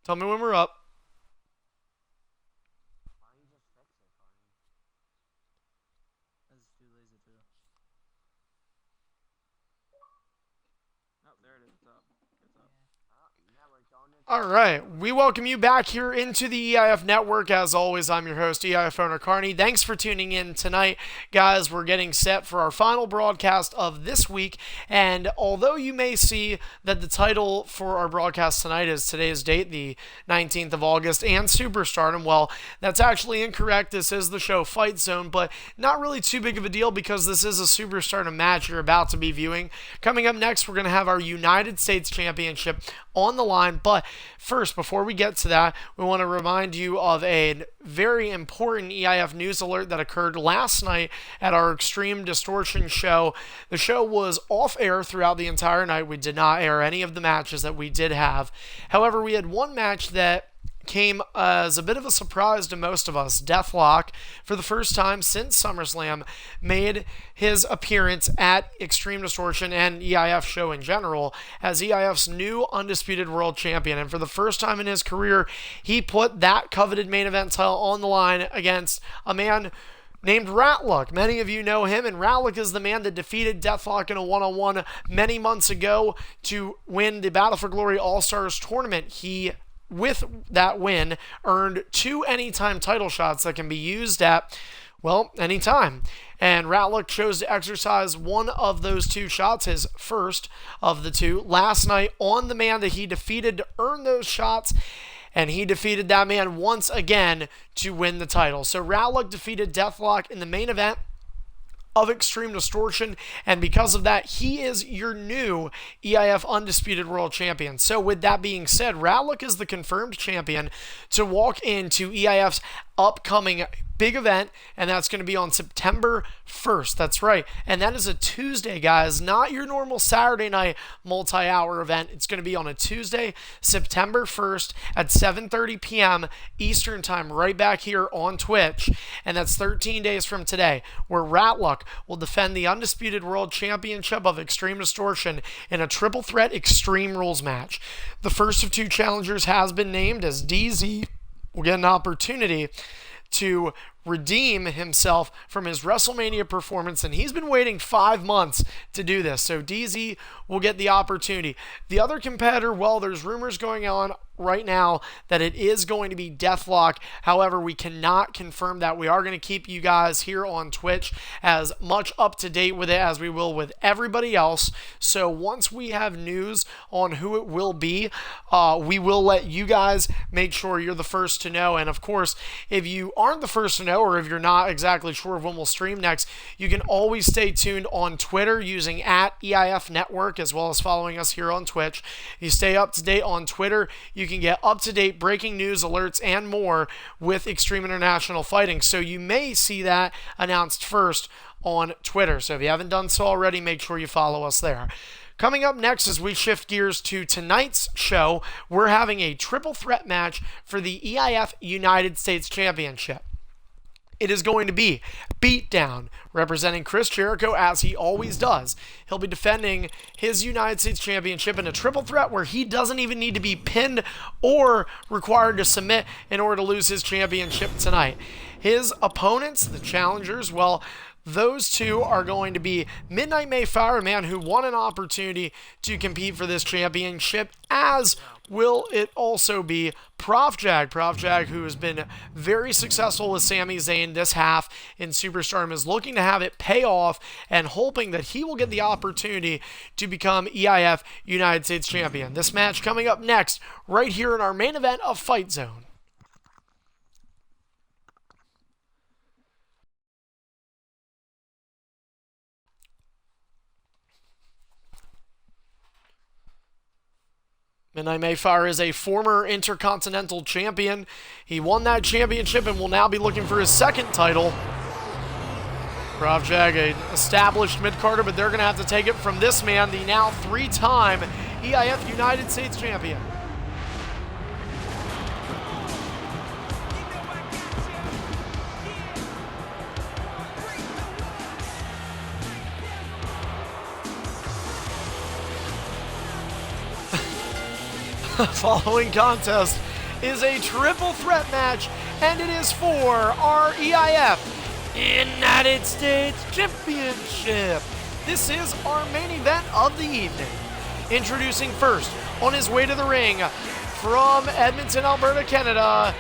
Tell me when we're up. All right, we welcome you back here into the EIF network. As always, I'm your host, EIF owner Carney. Thanks for tuning in tonight, guys. We're getting set for our final broadcast of this week, and although you may see that the title for our broadcast tonight is today's date, the 19th of August, and Superstardom, well, that's actually incorrect. This is the show Fight Zone, but not really too big of a deal because this is a Superstardom match you're about to be viewing. Coming up next, we're going to have our United States Championship on the line, but first, before we get to that, we want to remind you of a very important EIF news alert that occurred last night at our Extreme Distortion show. The show was off air throughout the entire night. We did not air any of the matches that we did have. However, we had one match that came as a bit of a surprise to most of us. Deathlock, for the first time since SummerSlam, made his appearance at Extreme Distortion and EIF show in general as EIF's new undisputed world champion. And for the first time in his career, he put that coveted main event title on the line against a man named Ratluck. Many of you know him, and Ratluck is the man that defeated Deathlock in a one-on-one many months ago to win the Battle for Glory All-Stars tournament. He, with that win, earned 2 anytime title shots that can be used at, well, anytime. And Ratluck chose to exercise one of those 2 shots, his first of the 2, last night on the man that he defeated to earn those shots. And he defeated that man once again to win the title. So Ratluck defeated Deathlock in the main event of Extreme Distortion, and because of that, he is your new EIF Undisputed World Champion. So with that being said, Ratluck is the confirmed champion to walk into EIF's upcoming big event, and that's going to be on September 1st. That's right. And that is a Tuesday, guys, not your normal Saturday night multi-hour event. It's going to be on a Tuesday, September 1st at 7:30 p.m. Eastern Time, right back here on Twitch. And that's 13 days from today, where Ratluck will defend the Undisputed World Championship of Extreme Distortion in a triple threat Extreme Rules match. The first of 2 challengers has been named as DZ will get an opportunity to redeem himself from his WrestleMania performance, and he's been waiting 5 months to do this. So DZ will get the opportunity. The other competitor, well, there's rumors going on right now that it is going to be Deathlock. However, we cannot confirm that. We are going to keep you guys here on Twitch as much up to date with it as we will with everybody else. So once we have news on who it will be, we will let you guys make sure you're the first to know. And of course, if you aren't the first to know, or if you're not exactly sure of when we'll stream next, you can always stay tuned on Twitter using @EIF Network, as well as following us here on Twitch. You stay up to date on Twitter, you can get up-to-date breaking news alerts and more with Extreme International Fighting. So you may see that announced first on Twitter. So if you haven't done so already, make sure you follow us there. Coming up next, as we shift gears to tonight's show, we're having a triple threat match for the EIF United States Championship. It is going to be Beatdown, representing Chris Jericho as he always does. He'll be defending his United States Championship in a triple threat where he doesn't even need to be pinned or required to submit in order to lose his championship tonight. His opponents, the challengers, well, those 2 are going to be Midnight Mayfire, a man who won an opportunity to compete for this championship, as will it also be Prof Jag. Prof Jag, who has been very successful with Sami Zayn this half in Superstardom, is looking to have it pay off and hoping that he will get the opportunity to become EIF United States Champion. This match coming up next, right here in our main event of Fight Zone. Midnight Mayfire is a former Intercontinental Champion. He won that championship and will now be looking for his second title. Prof Jag, an established mid-carder, but they're going to have to take it from this man, the now 3-time EIF United States Champion. Following contest is a triple threat match, and it is for our EIF United States Championship. This is our main event of the evening. Introducing first, on his way to the ring, from Edmonton, Alberta, Canada,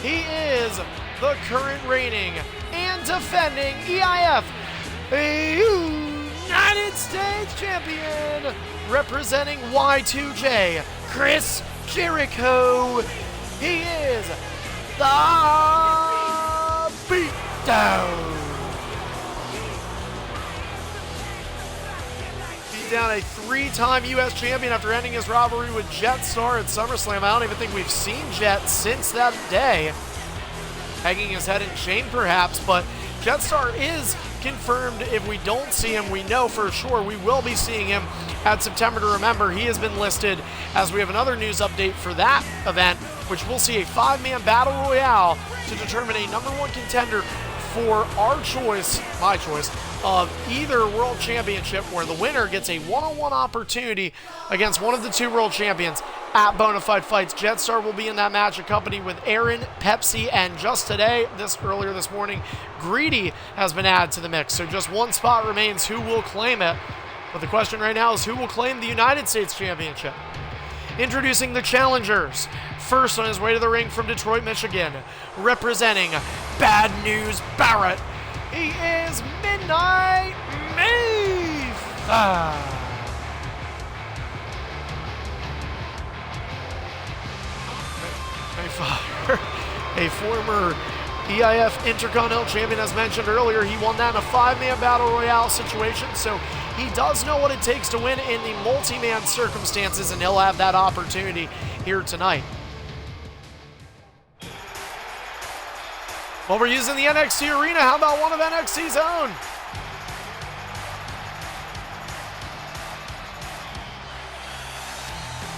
he is the current reigning and defending EIF United States Champion, representing Y2J, Chris Jericho. He is the Beatdown. Beat down a three-time U.S. champion after ending his rivalry with Jetstar at SummerSlam. I don't even think we've seen Jet since that day. Hanging his head in shame, perhaps, but Jetstar is confirmed. If we don't see him, we know for sure we will be seeing him at September to Remember. He has been listed as we have another news update for that event, which will see a 5-man battle royale to determine a #1 contender for our choice, my choice, of either world championship, where the winner gets a one-on-one opportunity against one of the two world champions at Bonafide Fights. Jetstar will be in that match, accompanied with Aaron, Pepsi, and just today, earlier this morning, Greedy has been added to the mix. So just one spot remains. Who will claim it? But the question right now is who will claim the United States Championship? Introducing the challengers. First on his way to the ring from Detroit, Michigan, representing Bad News Barrett, he is Midnight Eif Mayfire, a former EIF Intercontinental Champion, as mentioned earlier. He won that in a 5-man battle royale situation, so he does know what it takes to win in the multi-man circumstances, and he'll have that opportunity here tonight. Well, we're using the NXT Arena. How about one of NXT's own?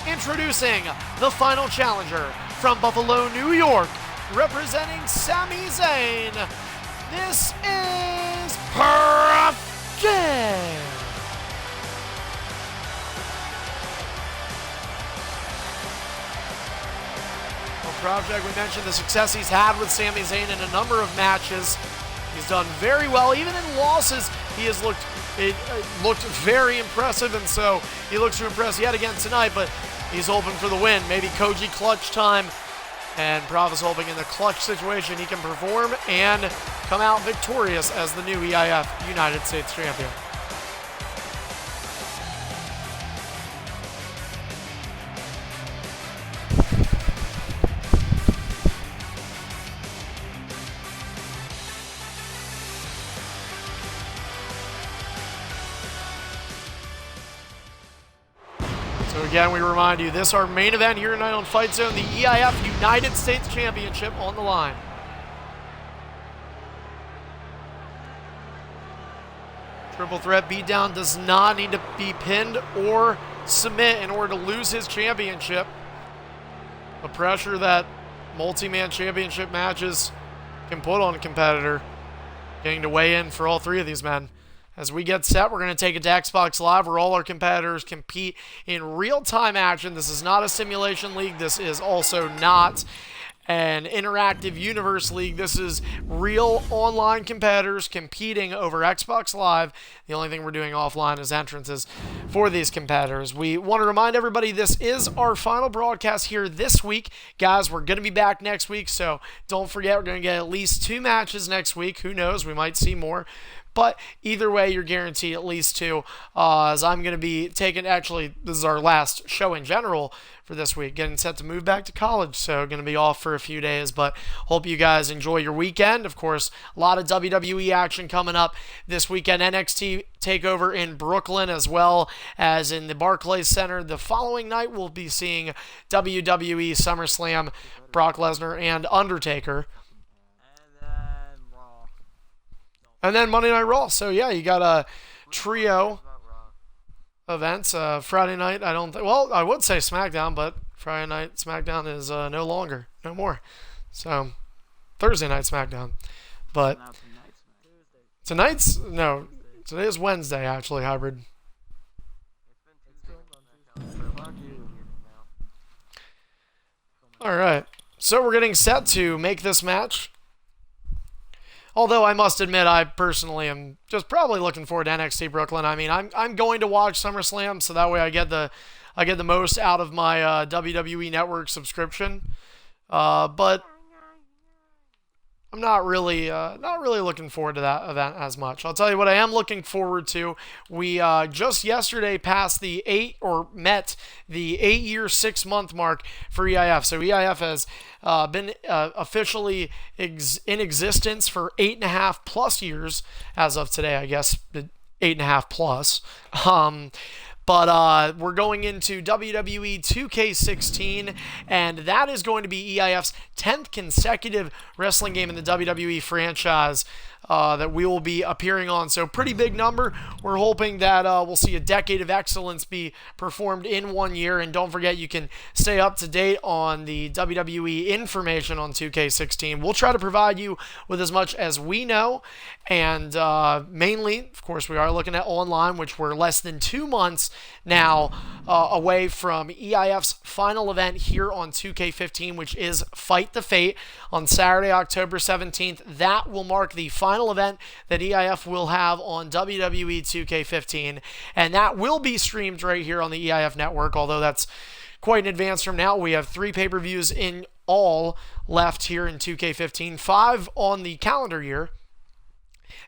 Introducing the final challenger from Buffalo, New York, representing Sami Zayn. This is Project. Project, we mentioned the success he's had with Sami Zayn in a number of matches. He's done very well. Even in losses, he has looked very impressive, and so he looks to impress yet again tonight, but he's hoping for the win. Maybe Koji clutch time, and Prav is hoping in the clutch situation he can perform and come out victorious as the new EIF United States Champion. So again, we remind you, this is our main event here tonight on Fight Zone, the EIF United States Championship on the line. Triple threat beatdown does not need to be pinned or submit in order to lose his championship. The pressure that multi-man championship matches can put on a competitor, getting to weigh in for all three of these men. As we get set, we're going to take it to Xbox Live, where all our competitors compete in real-time action. This is not a simulation league. This is also not an interactive universe league. This is real online competitors competing over Xbox Live. The only thing we're doing offline is entrances for these competitors. We want to remind everybody this is our final broadcast here this week. Guys, we're going to be back next week, so don't forget we're going to get at least 2 matches next week. Who knows? We might see more. But either way, you're guaranteed at least 2, as I'm going to be taking, actually, this is our last show in general for this week, getting set to move back to college, so going to be off for a few days, but hope you guys enjoy your weekend. Of course, a lot of WWE action coming up this weekend. NXT TakeOver in Brooklyn, as well as in the Barclays Center. The following night, we'll be seeing WWE SummerSlam, Brock Lesnar and Undertaker. And then Monday Night Raw. So, yeah, you got a trio events. Friday night, I don't think... Well, I would say SmackDown, but Friday night SmackDown is no more. So, Thursday night SmackDown. But tonight's... No, today is Wednesday, actually, hybrid. All right. So we're getting set to make this match. Although I must admit, I personally am just probably looking forward to NXT Brooklyn. I mean, I'm going to watch SummerSlam, so that way I get the most out of my WWE Network subscription. But I'm not really looking forward to that event as much. I'll tell you what I am looking forward to. We just yesterday met the 8-year, 6-month mark for EIF. So EIF has been officially in existence for 8.5 plus years as of today. I guess 8.5 plus. But we're going into WWE 2K16, and that is going to be EIF's 10th consecutive wrestling game in the WWE franchise that we will be appearing on. So pretty big number. We're hoping that we'll see a decade of excellence be performed in 1 year. And don't forget, you can stay up to date on the WWE information on 2K16. We'll try to provide you with as much as we know. And mainly, of course, we are looking at online, which we're less than 2 months now away from EIF's final event here on 2K15, which is Fight the Fate on Saturday, October 17th. That will mark the final event that EIF will have on WWE 2K15, and that will be streamed right here on the EIF network, although that's quite in advance from now. We have 3 pay-per-views in all left here in 2K15, 5 on the calendar year.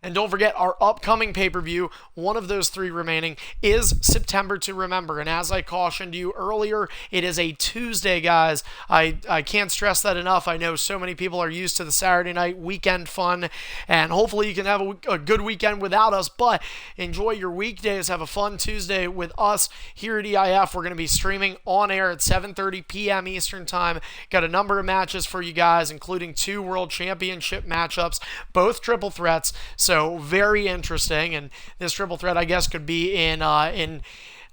And don't forget, our upcoming pay-per-view, one of those 3 remaining, is September to Remember. And as I cautioned you earlier, it is a Tuesday, guys. I can't stress that enough. I know so many people are used to the Saturday night weekend fun, and hopefully you can have a good weekend without us, but enjoy your weekdays. Have a fun Tuesday with us here at EIF. We're going to be streaming on air at 7:30 p.m. Eastern Time. Got a number of matches for you guys, including 2 World Championship matchups, both triple threats. So very interesting, and this triple threat, I guess, could be in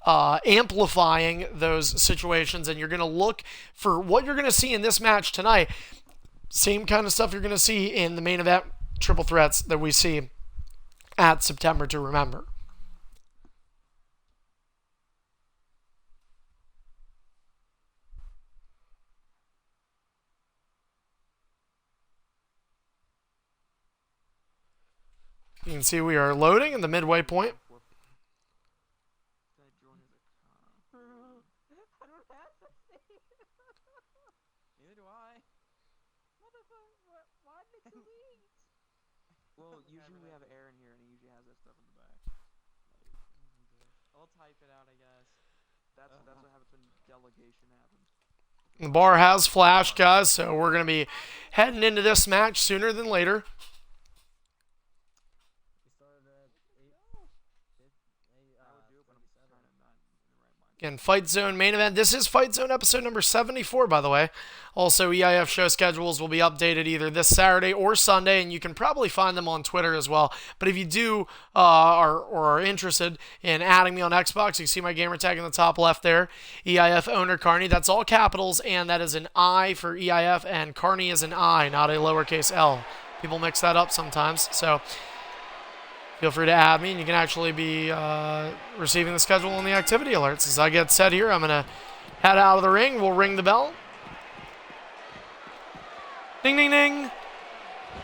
amplifying those situations. And you're going to look for what you're going to see in this match tonight. Same kind of stuff you're going to see in the main event triple threats that we see at September to Remember. You can see we are loading in the midway point. Neither do I. Well, usually we have Aaron here, and he usually has that stuff in the back. I'll type it out, I guess. That's what happens when delegation happens. The bar has flashed, guys, so we're going to be heading into this match sooner than later. Again, Fight Zone main event. This is Fight Zone episode number 74, by the way. Also, EIF show schedules will be updated either this Saturday or Sunday, and you can probably find them on Twitter as well. But if you do are interested in adding me on Xbox, you see my gamer tag in the top left there, EIF owner Carney. That's all capitals, and that is an I for EIF, and Carney is an I, not a lowercase l. People mix that up sometimes, so feel free to add me, and you can actually be receiving the schedule and the activity alerts. As I get set here, I'm going to head out of the ring. We'll ring the bell. Ding, ding, ding.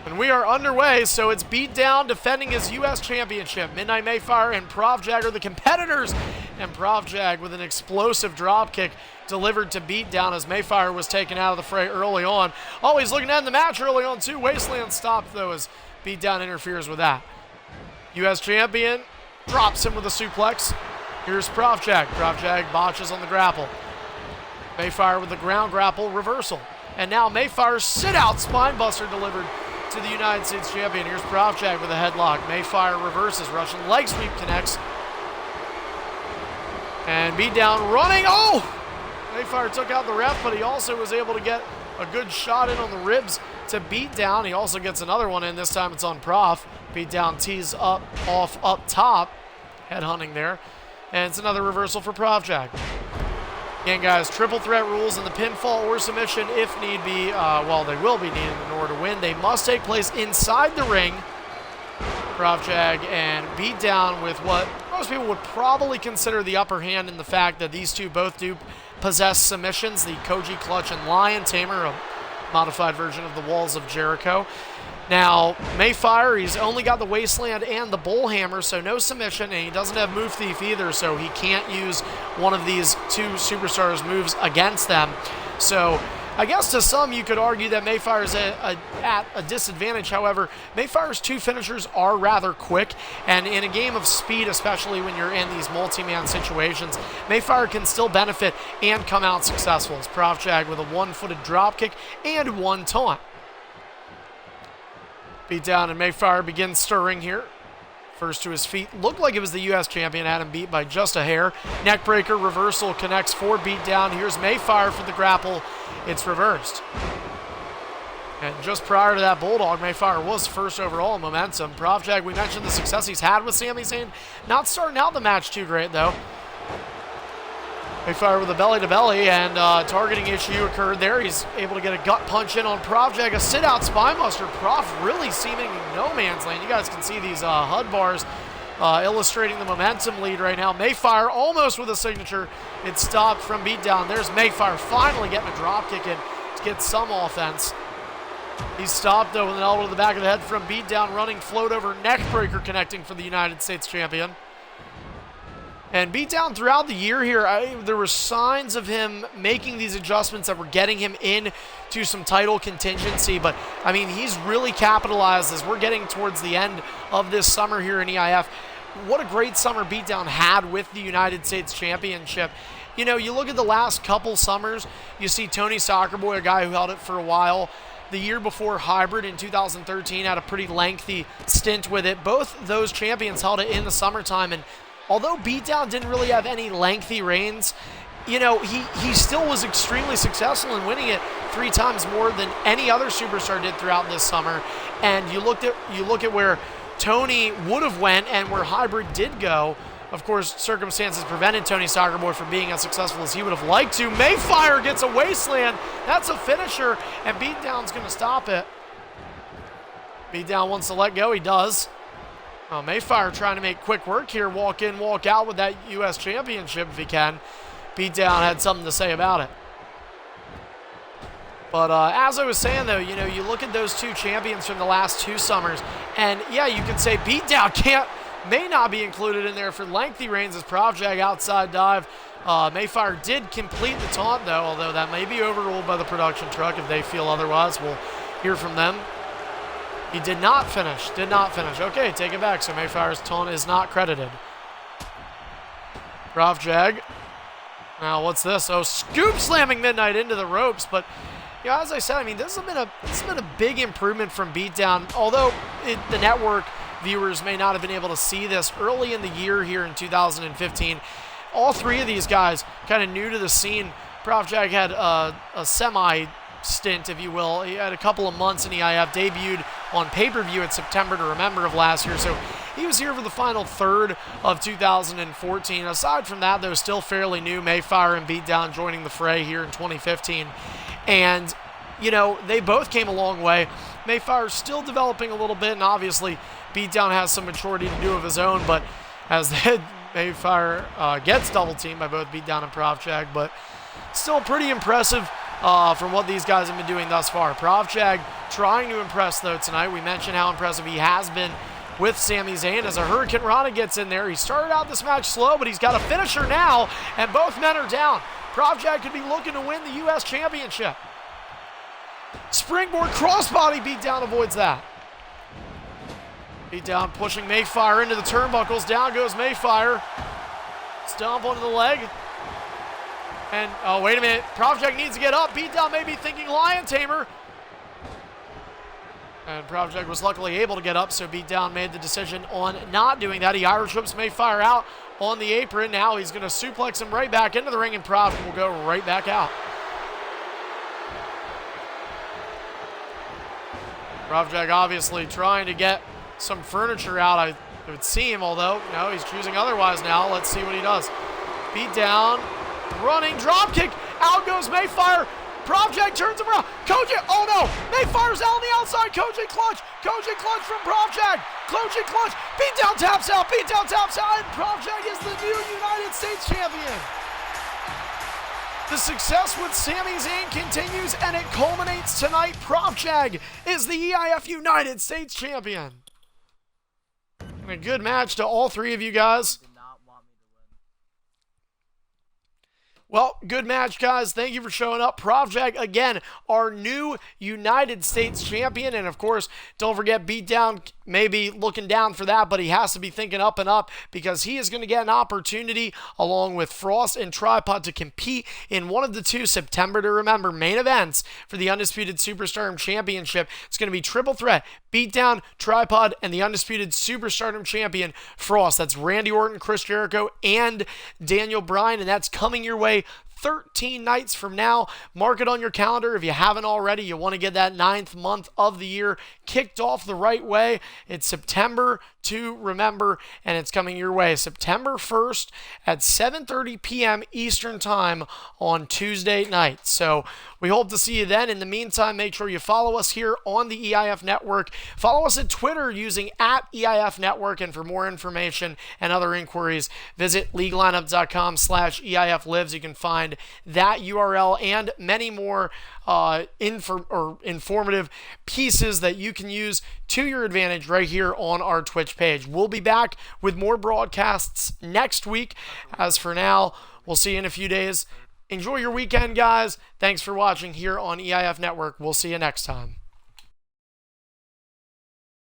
And we are underway, so it's Beatdown defending his U.S. Championship. Midnight Mayfire and Provjag are the competitors, and Provjag with an explosive dropkick delivered to Beatdown as Mayfire was taken out of the fray early on. Oh, he's looking to end the match early on, too. Wasteland stopped, though, as Beatdown interferes with that. U.S. Champion drops him with a suplex. Here's Provjag. Provjag botches on the grapple. Mayfire with the ground grapple reversal. And now Mayfire's sit-out spinebuster delivered to the United States Champion. Here's Provjag with a headlock. Mayfire reverses. Russian leg sweep connects. And Beatdown running. Oh! Mayfire took out the ref, but he also was able to get a good shot in on the ribs to Beatdown. He also gets another one in. This time it's on Prof. Beatdown tees up top. Headhunting there. And it's another reversal for Provjag. Again, guys, triple threat rules in the pinfall or submission, if need be, well, they will be needed in order to win. They must take place inside the ring. Provjag and Beatdown with what most people would probably consider the upper hand in the fact that these two both do possess submissions, the Koji Clutch and Lion Tamer, a modified version of the Walls of Jericho. Now, Mayfire, he's only got the Wasteland and the Bullhammer, so no submission, and he doesn't have Move Thief either, so he can't use one of these two superstars' moves against them. So I guess to some you could argue that Mayfire is at a disadvantage. However, Mayfire's two finishers are rather quick, and in a game of speed, especially when you're in these multi-man situations, Mayfire can still benefit and come out successful. It's Prof Jag with a one-footed dropkick and one taunt. Beat down, and Mayfire begins stirring here. First to his feet. Looked like it was the U.S. champion. Had him beat by just a hair. Neckbreaker reversal connects for beat down. Here's Mayfire for the grapple. It's reversed. And just prior to that Bulldog, Mayfire was first overall in momentum. Prof Jag, we mentioned the success he's had with Sami Zayn. Not starting out the match too great, though. Mayfire with a belly-to-belly, and targeting issue occurred there. He's able to get a gut punch in on Prof Jag, a sit-out spinebuster. Prof really seeming in no man's land. You guys can see these HUD bars illustrating the momentum lead right now. Mayfire almost with a signature. It stopped from beatdown. There's Mayfire finally getting a dropkick in to get some offense. He's stopped, though, with an elbow to the back of the head from beatdown, running float over neckbreaker connecting for the United States champion. And beatdown throughout the year here, there were signs of him making these adjustments that were getting him into some title contingency. But, I mean, he's really capitalized as we're getting towards the end of this summer here in EIF. What a great summer beatdown had with the United States Championship. You know, you look at the last couple summers, you see Tony Soccerboy, a guy who held it for a while. The year before, Hybrid in 2013 had a pretty lengthy stint with it. Both those champions held it in the summertime, and although beatdown didn't really have any lengthy reigns, you know, he still was extremely successful in winning it 3 times more than any other superstar did throughout this summer. And you look at where Tony would have went and where Hybrid did go. Of course, circumstances prevented Tony Soccerboy from being as successful as he would have liked to. Mayfire gets a Wasteland. That's a finisher, and beatdown's going to stop it. Beatdown wants to let go. He does. Mayfire trying to make quick work here. Walk in, walk out with that U.S. championship if he can. Beatdown had something to say about it. But as I was saying, though, you know, you look at those two champions from the last 2 summers, and yeah, you could say beatdown may not be included in there for lengthy reigns as Prof Jag outside dive. Mayfire did complete the taunt, though, although that may be overruled by the production truck if they feel otherwise. We'll hear from them. He did not finish. Okay, take it back. So Mayfire's taunt is not credited. Prof Jag. Now, what's this? Oh, scoop slamming Midnight into the ropes. But, you know, as I said, I mean, this has been a big improvement from beatdown. Although the network viewers may not have been able to see this early in the year here in 2015. All 3 of these guys kind of new to the scene. Prof Jag had a semi-stint, if you will. He had a couple of months in EIF, debuted on pay-per-view at September to Remember of last year. So he was here for the final third of 2014. Aside from that, though, still fairly new. Mayfire and beatdown joining the fray here in 2015. And, you know, they both came a long way. Mayfire's still developing a little bit, and obviously beatdown has some maturity to do of his own, but as Mayfire gets double-teamed by both beatdown and Prof Jag, but still pretty impressive from what these guys have been doing thus far. Prof Jag trying to impress, though, tonight. We mentioned how impressive he has been with Sami Zayn as a Hurricane Rana gets in there. He started out this match slow, but he's got a finisher now, and both men are down. Prof Jag could be looking to win the U.S. Championship. Springboard crossbody beatdown avoids that. Beatdown pushing Mayfire into the turnbuckles. Down goes Mayfire. Stomp onto the leg. And, oh, wait a minute. Prof Jag needs to get up. Beatdown may be thinking Lion Tamer. And Prof Jag was luckily able to get up, so Beatdown made the decision on not doing that. He Irish whips Mayfire out on the apron. Now he's going to suplex him right back into the ring, and Prof will go right back out. Prof Jag obviously trying to get some furniture out, it would seem, although, no, he's choosing otherwise now. Let's see what he does. Beatdown, running, dropkick, out goes Mayfire. Prof Jag turns him around. Koji, oh no, Mayfire's out on the outside. Koji clutch from Prof Jag. Koji clutch, beatdown taps out, and Prof Jag is the new United States champion. The success with Sami Zayn continues, and it culminates tonight. Profjag is the EIF United States Champion. And a good match to all three of you guys. Well, good match, guys. Thank you for showing up. Profjag, again, our new United States champion. And, of course, don't forget, Beatdown may be looking down for that, but he has to be thinking up and up because he is going to get an opportunity, along with Frost and Tripod, to compete in one of the two September to Remember main events for the Undisputed Superstardom Championship. It's going to be triple threat, Beatdown, Tripod, and the Undisputed Superstardom Champion, Frost. That's Randy Orton, Chris Jericho, and Daniel Bryan, and that's coming your way 13 nights from now. Mark it on your calendar if you haven't already. You want to get that 9th month of the year kicked off the right way. It's September to Remember, and it's coming your way September 1st at 7:30 p.m. Eastern Time on Tuesday night. So we hope to see you then. In the meantime, make sure you follow us here on the EIF Network. Follow us at Twitter using @EIF Network, and for more information and other inquiries, visit leaguelineup.com/EIF Lives. You can find that URL and many more informative pieces that you can use to your advantage right here on our Twitch page. We'll be back with more broadcasts next week. As for now, we'll see you in a few days. Enjoy your weekend, guys. Thanks for watching here on EIF Network. We'll see you next time.